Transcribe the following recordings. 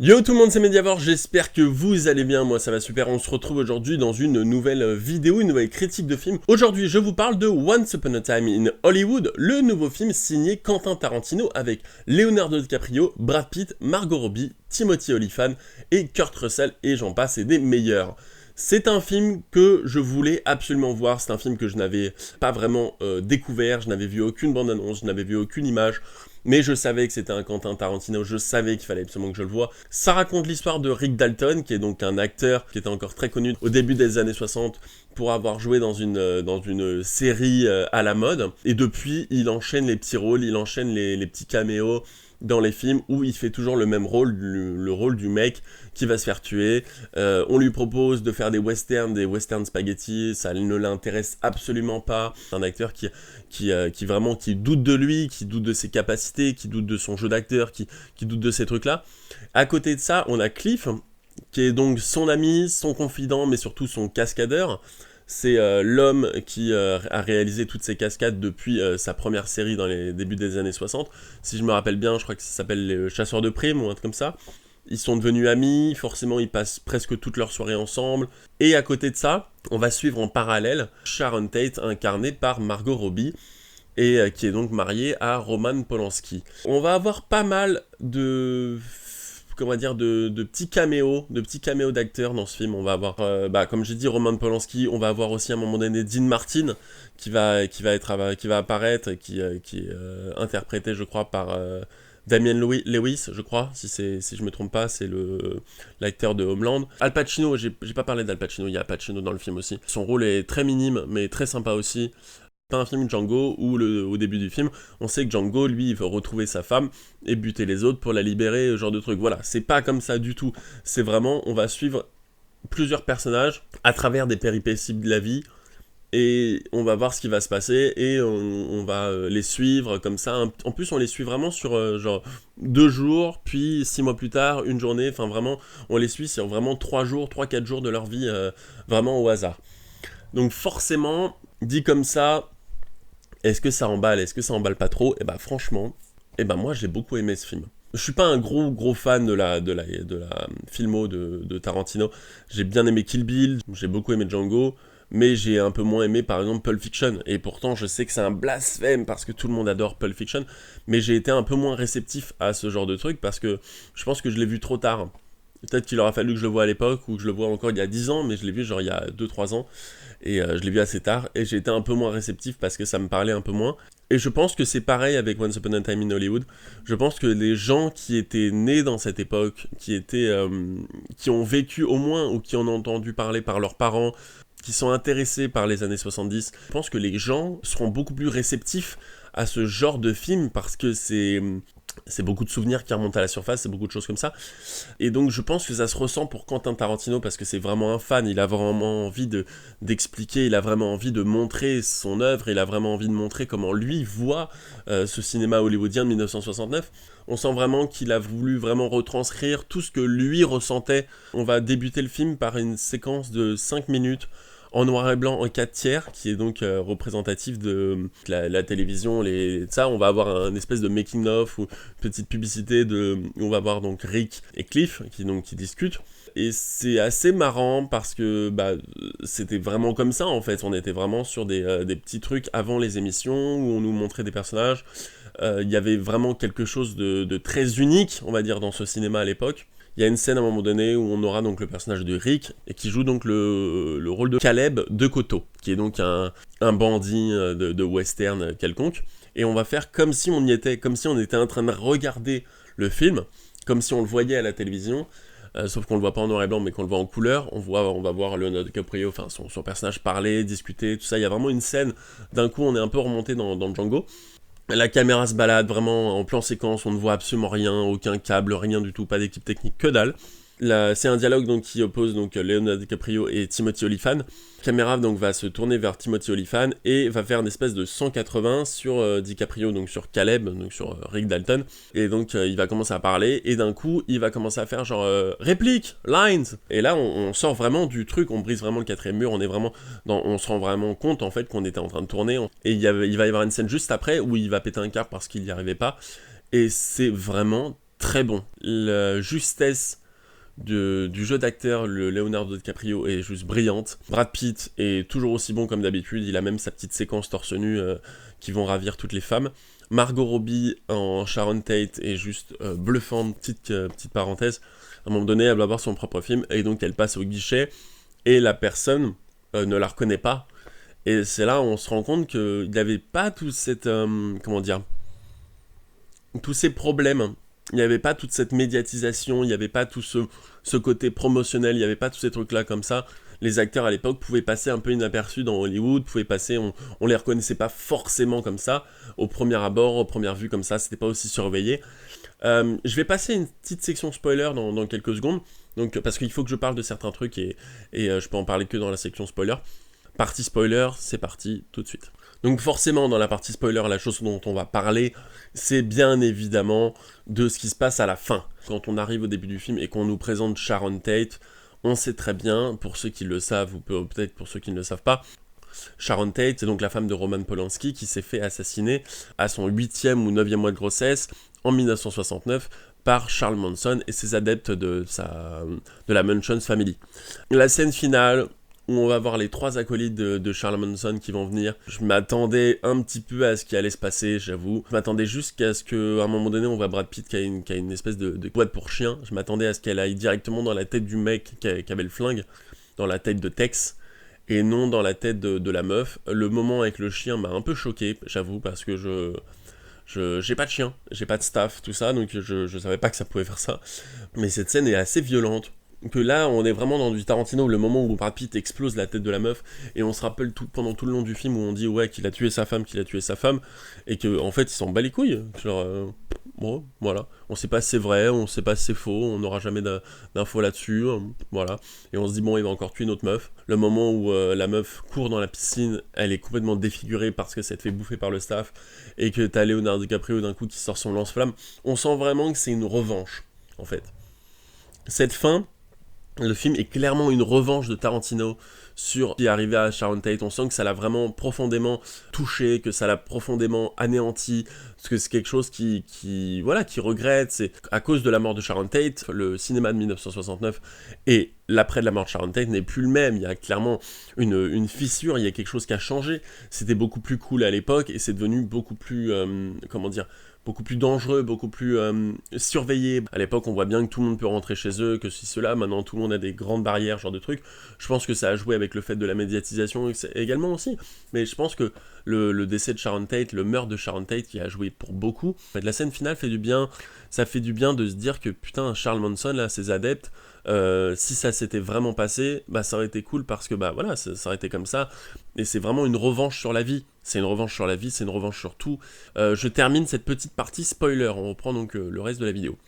Yo tout le monde, c'est Mediavore, j'espère que vous allez bien, moi ça va super, on se retrouve aujourd'hui dans une nouvelle vidéo, une nouvelle critique de film. Aujourd'hui je vous parle de Once Upon a Time in Hollywood, le nouveau film signé Quentin Tarantino avec Leonardo DiCaprio, Brad Pitt, Margot Robbie, Timothy Olyphant et Kurt Russell et j'en passe et des meilleurs. C'est un film que je voulais absolument voir, c'est un film que je n'avais pas vraiment découvert, je n'avais vu aucune bande-annonce, je n'avais vu aucune image, mais je savais que c'était un Quentin Tarantino, je savais qu'il fallait absolument que je le voie. Ça raconte l'histoire de Rick Dalton, qui est donc un acteur qui était encore très connu au début des années 60 pour avoir joué dans une série à la mode, et depuis il enchaîne les petits rôles, il enchaîne les petits caméos, dans les films où il fait toujours le même rôle, le rôle du mec qui va se faire tuer. On lui propose de faire des westerns spaghetti, ça ne l'intéresse absolument pas. Un acteur qui doute de lui, qui doute de ses capacités, qui doute de son jeu d'acteur, qui doute de ces trucs-là. À côté de ça, on a Cliff, qui est donc son ami, son confident, mais surtout son cascadeur. C'est l'homme qui a réalisé toutes ces cascades depuis sa première série dans les débuts des années 60. Si je me rappelle bien, je crois que ça s'appelle Les Chasseurs de Primes ou un truc comme ça. Ils sont devenus amis, forcément ils passent presque toutes leurs soirées ensemble. Et à côté de ça, on va suivre en parallèle Sharon Tate, incarnée par Margot Robbie, et qui est donc mariée à Roman Polanski. On va avoir pas mal de petits caméos, d'acteurs dans ce film. On va avoir, comme j'ai dit, Roman Polanski. On va avoir aussi à un moment donné Dean Martin qui va apparaître, qui est interprété, je crois, par Damian Lewis, je crois, si je me trompe pas, c'est l'acteur de Homeland. Al Pacino, j'ai pas parlé d'Al Pacino, il y a Al Pacino dans le film aussi. Son rôle est très minime, mais très sympa aussi. Pas un film Django où au début du film, on sait que Django, lui, il veut retrouver sa femme et buter les autres pour la libérer, ce genre de truc. Voilà, c'est pas comme ça du tout. C'est vraiment, on va suivre plusieurs personnages à travers des péripéties de la vie et on va voir ce qui va se passer et on va les suivre comme ça. En plus, on les suit vraiment sur genre 2 jours, puis 6 mois plus tard, une journée. Enfin, vraiment, on les suit sur vraiment 3-4 jours de leur vie, vraiment au hasard. Donc forcément, dit comme ça, est-ce que ça emballe pas trop? Et bah franchement, moi j'ai beaucoup aimé ce film. Je suis pas un gros fan de la filmo de Tarantino. J'ai bien aimé Kill Bill, j'ai beaucoup aimé Django, mais j'ai un peu moins aimé par exemple Pulp Fiction. Et pourtant je sais que c'est un blasphème parce que tout le monde adore Pulp Fiction, mais j'ai été un peu moins réceptif à ce genre de truc parce que je pense que je l'ai vu trop tard. Peut-être qu'il aura fallu que je le voie à l'époque ou que je le voie encore il y a 10 ans, mais je l'ai vu genre il y a 2-3 ans. Et je l'ai vu assez tard, et j'ai été un peu moins réceptif parce que ça me parlait un peu moins. Et je pense que c'est pareil avec Once Upon a Time in Hollywood. Je pense que les gens qui étaient nés dans cette époque, qui ont vécu au moins, ou qui en ont entendu parler par leurs parents, qui sont intéressés par les années 70, je pense que les gens seront beaucoup plus réceptifs à ce genre de film parce que c'est beaucoup de souvenirs qui remontent à la surface, c'est beaucoup de choses comme ça. Et donc je pense que ça se ressent pour Quentin Tarantino parce que c'est vraiment un fan, il a vraiment envie d'expliquer, il a vraiment envie de montrer son œuvre, il a vraiment envie de montrer comment lui voit ce cinéma hollywoodien de 1969. On sent vraiment qu'il a voulu vraiment retranscrire tout ce que lui ressentait. On va débuter le film par une séquence de 5 minutes en noir et blanc en 4/3, qui est donc représentatif de la télévision. Ça, on va avoir un espèce de making-of ou une petite publicité où on va voir donc Rick et Cliff qui discutent. Et c'est assez marrant parce que c'était vraiment comme ça en fait. On était vraiment sur des petits trucs avant les émissions où on nous montrait des personnages. Il y avait vraiment quelque chose de très unique, on va dire, dans ce cinéma à l'époque. Il y a une scène à un moment donné où on aura donc le personnage de Rick et qui joue donc le rôle de Caleb de Coteau, qui est donc un bandit de western quelconque. Et on va faire comme si on y était, comme si on était en train de regarder le film, comme si on le voyait à la télévision, sauf qu'on le voit pas en noir et blanc mais qu'on le voit en couleur. On va voir Leonardo DiCaprio, enfin son personnage parler, discuter, tout ça. Il y a vraiment une scène, d'un coup on est un peu remonté dans Django. La caméra se balade vraiment en plan séquence, on ne voit absolument rien, aucun câble, rien du tout, pas d'équipe technique, que dalle. C'est un dialogue donc, qui oppose donc, Leonardo DiCaprio et Timothy Olyphant. La caméra donc, va se tourner vers Timothy Olyphant et va faire une espèce de 180 sur DiCaprio, donc sur Caleb, donc sur Rick Dalton. Et donc il va commencer à parler et d'un coup il va commencer à faire genre réplique, lines. Et là on sort vraiment du truc, on brise vraiment le quatrième mur, on se rend vraiment compte en fait qu'on était en train de tourner. Et il va y avoir une scène juste après où il va péter un câble parce qu'il n'y arrivait pas. Et c'est vraiment très bon. La justesse du jeu d'acteur, le Leonardo DiCaprio est juste brillante. Brad Pitt est toujours aussi bon comme d'habitude, il a même sa petite séquence torse nu qui vont ravir toutes les femmes. Margot Robbie en Sharon Tate est juste bluffante, petite parenthèse. À un moment donné, elle va voir son propre film et donc elle passe au guichet et la personne ne la reconnaît pas. Et c'est là où on se rend compte qu'il n'avait pas tout cette... comment dire, tous ces problèmes. Il n'y avait pas toute cette médiatisation, il n'y avait pas tout ce côté promotionnel, il n'y avait pas tous ces trucs-là comme ça. Les acteurs à l'époque pouvaient passer un peu inaperçus dans Hollywood, pouvaient passer, on les reconnaissait pas forcément comme ça, au premier abord, aux premières vues comme ça, c'était pas aussi surveillé. Je vais passer une petite section spoiler dans quelques secondes, donc, parce qu'il faut que je parle de certains trucs et je peux en parler que dans la section spoiler. Partie spoiler, c'est parti tout de suite. Donc forcément, dans la partie spoiler, la chose dont on va parler, c'est bien évidemment de ce qui se passe à la fin. Quand on arrive au début du film et qu'on nous présente Sharon Tate, on sait très bien, pour ceux qui le savent ou peut-être pour ceux qui ne le savent pas, Sharon Tate, c'est donc la femme de Roman Polanski qui s'est fait assassiner à son 8e ou 9e mois de grossesse en 1969 par Charles Manson et ses adeptes de la Manson Family. La scène finale, où on va voir les 3 acolytes de Charles Manson qui vont venir. Je m'attendais un petit peu à ce qui allait se passer, j'avoue. Je m'attendais juste qu'à ce qu'à un moment donné, on voit Brad Pitt qui a une espèce de boîte pour chien. Je m'attendais à ce qu'elle aille directement dans la tête du mec qui avait le flingue, dans la tête de Tex, et non dans la tête de la meuf. Le moment avec le chien m'a un peu choqué, j'avoue, parce que j'ai pas de chien, j'ai pas de staff, tout ça, donc je savais pas que ça pouvait faire ça. Mais cette scène est assez violente. Que là, on est vraiment dans du Tarantino, le moment où Brad Pitt explose la tête de la meuf, et on se rappelle pendant tout le long du film où on dit ouais qu'il a tué sa femme, et que en fait il s'en bat les couilles. Genre, bon, voilà. On sait pas si c'est vrai, on sait pas si c'est faux, on n'aura jamais d'infos là-dessus, voilà. Et on se dit bon, il va encore tuer notre meuf. Le moment où la meuf court dans la piscine, elle est complètement défigurée parce que ça te fait bouffer par le staff, et que t'as Leonardo DiCaprio d'un coup qui sort son lance-flamme. On sent vraiment que c'est une revanche, en fait. Cette fin. Le film est clairement une revanche de Tarantino sur ce qui est arrivé à Sharon Tate. On sent que ça l'a vraiment profondément touché, que ça l'a profondément anéanti, parce que c'est quelque chose qui regrette. C'est à cause de la mort de Sharon Tate, le cinéma de 1969 et l'après de la mort de Sharon Tate n'est plus le même. Il y a clairement une fissure, il y a quelque chose qui a changé. C'était beaucoup plus cool à l'époque et c'est devenu beaucoup plus, beaucoup plus dangereux, beaucoup plus surveillé. À l'époque, on voit bien que tout le monde peut rentrer chez eux, que si cela, maintenant tout le monde a des grandes barrières, genre de trucs. Je pense que ça a joué avec le fait de la médiatisation également aussi. Mais je pense que le décès de Sharon Tate, le meurtre de Sharon Tate qui a joué pour beaucoup, la scène finale fait du bien. Ça fait du bien de se dire que putain, Charles Manson, là, ses adeptes, si ça s'était vraiment passé, bah ça aurait été cool parce que bah voilà, ça aurait été comme ça. Et c'est vraiment une revanche sur la vie. C'est une revanche sur la vie, c'est une revanche sur tout. Je termine cette petite partie spoiler. On reprend donc le reste de la vidéo.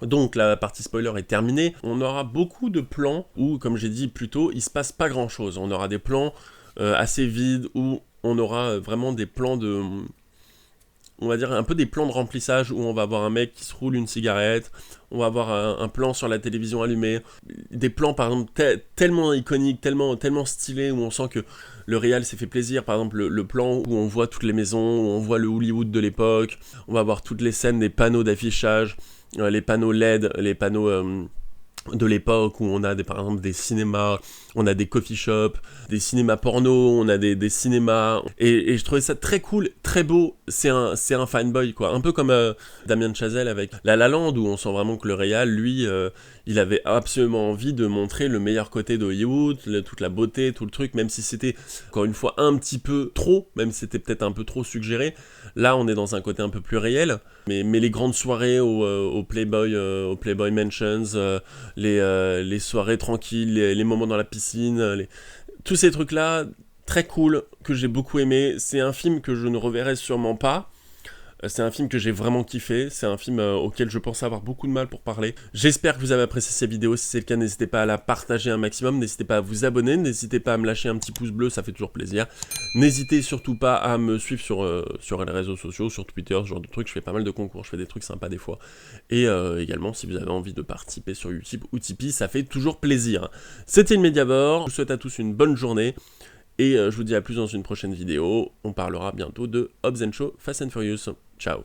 Donc la partie spoiler est terminée. On aura beaucoup de plans où, comme j'ai dit plus tôt, il se passe pas grand chose. On aura des plans assez vides où on aura vraiment des plans de... On va dire un peu des plans de remplissage où on va avoir un mec qui se roule une cigarette, on va avoir un plan sur la télévision allumée, des plans par exemple tellement iconiques, tellement stylés où on sent que le réal s'est fait plaisir, par exemple le plan où on voit toutes les maisons, où on voit le Hollywood de l'époque, on va voir toutes les scènes des panneaux d'affichage, les panneaux LED, les panneaux... de l'époque où on a par exemple des cinémas, on a des coffee shops, des cinémas porno, on a des cinémas, et je trouvais ça très cool, très beau, c'est un fanboy quoi, un peu comme Damien Chazelle avec La La Land où on sent vraiment que le réal, lui, il avait absolument envie de montrer le meilleur côté d'Hollywood, toute la beauté, tout le truc, même si c'était encore une fois un petit peu trop, même si c'était peut-être un peu trop suggéré. Là on est dans un côté un peu plus réel, mais les grandes soirées au Playboy Mansions, les soirées tranquilles, les moments dans la piscine, tous ces trucs-là, très cool, que j'ai beaucoup aimé. C'est un film que je ne reverrai sûrement pas. C'est un film que j'ai vraiment kiffé, c'est un film auquel je pense avoir beaucoup de mal pour parler. J'espère que vous avez apprécié cette vidéo, si c'est le cas n'hésitez pas à la partager un maximum, n'hésitez pas à vous abonner, n'hésitez pas à me lâcher un petit pouce bleu, ça fait toujours plaisir. N'hésitez surtout pas à me suivre sur les réseaux sociaux, sur Twitter, ce genre de trucs, je fais pas mal de concours, je fais des trucs sympas des fois. Et également si vous avez envie de participer sur YouTube ou Tipeee, ça fait toujours plaisir. C'était le Mediavore, je vous souhaite à tous une bonne journée. Et je vous dis à plus dans une prochaine vidéo, on parlera bientôt de Hobbs & Shaw Fast and Furious. Ciao.